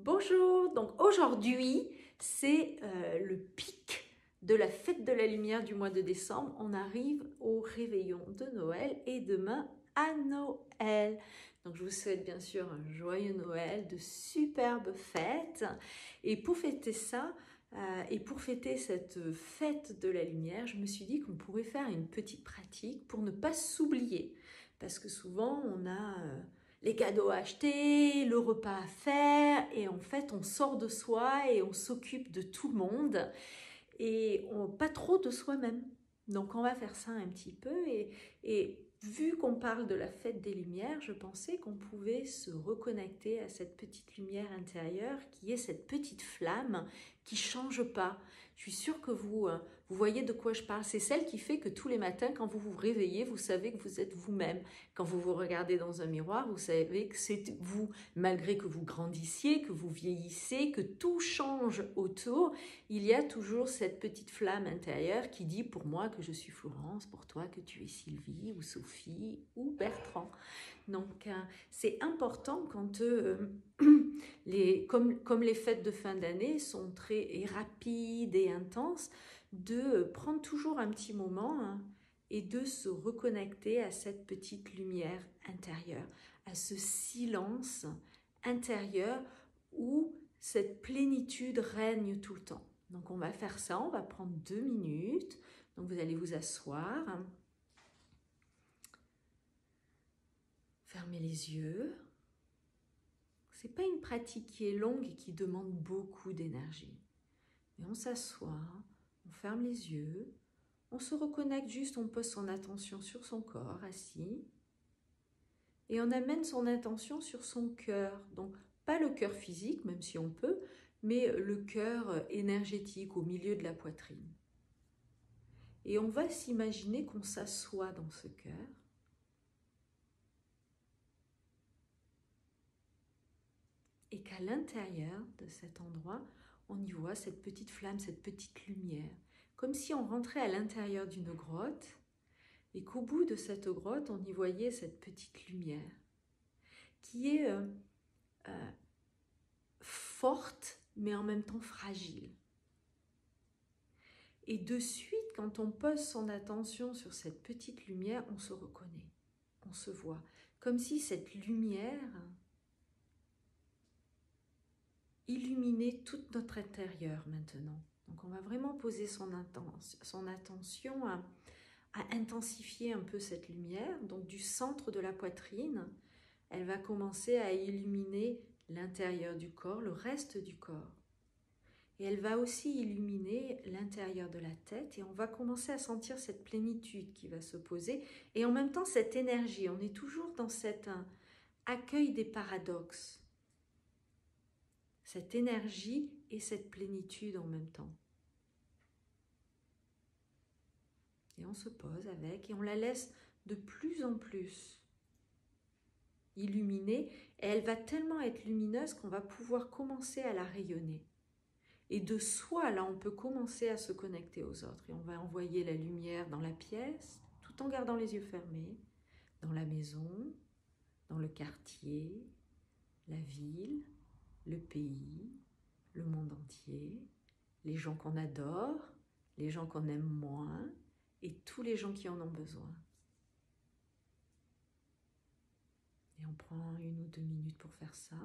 Bonjour, donc aujourd'hui c'est le pic de la fête de la lumière du mois de décembre. On arrive au réveillon de Noël et demain à Noël. Donc je vous souhaite bien sûr un joyeux Noël, de superbes fêtes. Et pour fêter ça, et pour fêter cette fête de la lumière, je me suis dit qu'on pourrait faire une petite pratique pour ne pas s'oublier. Parce que souvent on a les cadeaux à acheter, le repas à faire, et en fait on sort de soi et on s'occupe de tout le monde et pas trop de soi-même. Donc on va faire ça un petit peu et vu qu'on parle de la fête des lumières, je pensais qu'on pouvait se reconnecter à cette petite lumière intérieure qui est cette petite flamme qui change pas. Je suis sûre que vous voyez de quoi je parle. C'est celle qui fait que tous les matins, quand vous vous réveillez, vous savez que vous êtes vous-même. Quand vous vous regardez dans un miroir, vous savez que c'est vous, malgré que vous grandissiez, que vous vieillissez, que tout change autour. Il y a toujours cette petite flamme intérieure qui dit pour moi que je suis Florence, pour toi que tu es Sylvie ou Sophie ou Bertrand. Donc c'est important quand comme les fêtes de fin d'année sont très rapides et intenses, de prendre toujours un petit moment et de se reconnecter à cette petite lumière intérieure, à ce silence intérieur où cette plénitude règne tout le temps. Donc on va faire ça, on va prendre 2 minutes. Donc vous allez vous asseoir, fermez les yeux. Ce n'est pas une pratique qui est longue et qui demande beaucoup d'énergie. Mais on s'assoit, on ferme les yeux, on se reconnecte juste, on pose son attention sur son corps assis et on amène son attention sur son cœur. Donc pas le cœur physique, même si on peut, mais le cœur énergétique au milieu de la poitrine. Et on va s'imaginer qu'on s'assoit dans ce cœur. Et qu'à l'intérieur de cet endroit, on y voit cette petite flamme, cette petite lumière. Comme si on rentrait à l'intérieur d'une grotte et qu'au bout de cette grotte, on y voyait cette petite lumière qui est forte, mais en même temps fragile. Et de suite, quand on pose son attention sur cette petite lumière, on se reconnaît, on se voit. Comme si cette lumière illuminait tout notre intérieur maintenant. Donc on va vraiment poser son attention à intensifier un peu cette lumière. Donc du centre de la poitrine, elle va commencer à illuminer l'intérieur du corps, le reste du corps. Et elle va aussi illuminer l'intérieur de la tête et on va commencer à sentir cette plénitude qui va se poser et en même temps cette énergie. On est toujours dans cet accueil des paradoxes. Cette énergie et cette plénitude en même temps. Et on se pose avec et on la laisse de plus en plus illuminée. Et elle va tellement être lumineuse qu'on va pouvoir commencer à la rayonner. Et de soi, là, on peut commencer à se connecter aux autres. Et on va envoyer la lumière dans la pièce, tout en gardant les yeux fermés, dans la maison, dans le quartier, la ville, le pays, le monde entier, les gens qu'on adore, les gens qu'on aime moins, et tous les gens qui en ont besoin. Et on prend 1 ou 2 minutes pour faire ça.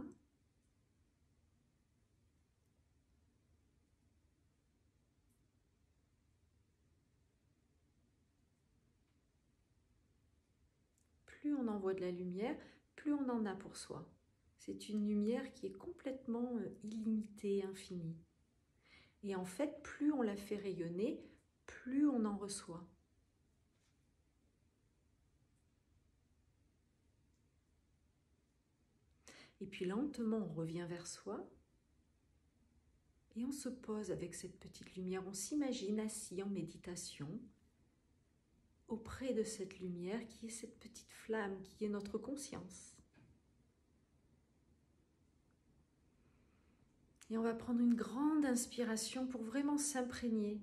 Plus on envoie de la lumière, plus on en a pour soi. C'est une lumière qui est complètement illimitée, infinie. Et en fait, plus on la fait rayonner, plus on en reçoit. Et puis lentement, on revient vers soi et on se pose avec cette petite lumière. On s'imagine assis en méditation auprès de cette lumière qui est cette petite flamme, qui est notre conscience. Et on va prendre une grande inspiration pour vraiment s'imprégner.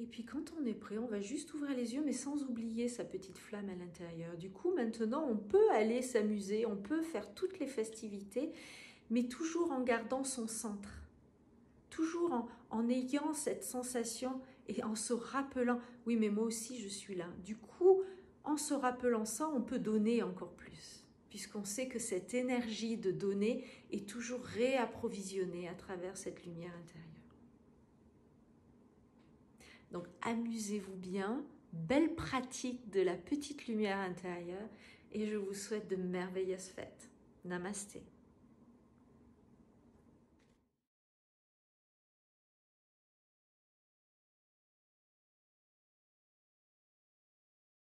Et puis quand on est prêt, on va juste ouvrir les yeux, mais sans oublier sa petite flamme à l'intérieur. Du coup, maintenant, on peut aller s'amuser, on peut faire toutes les festivités, mais toujours en gardant son centre. Toujours en ayant cette sensation et en se rappelant, oui, mais moi aussi, je suis là. Du coup, en se rappelant ça, on peut donner encore plus, puisqu'on sait que cette énergie de donner est toujours réapprovisionnée à travers cette lumière intérieure. Donc, amusez-vous bien, belle pratique de la petite lumière intérieure, et je vous souhaite de merveilleuses fêtes. Namasté.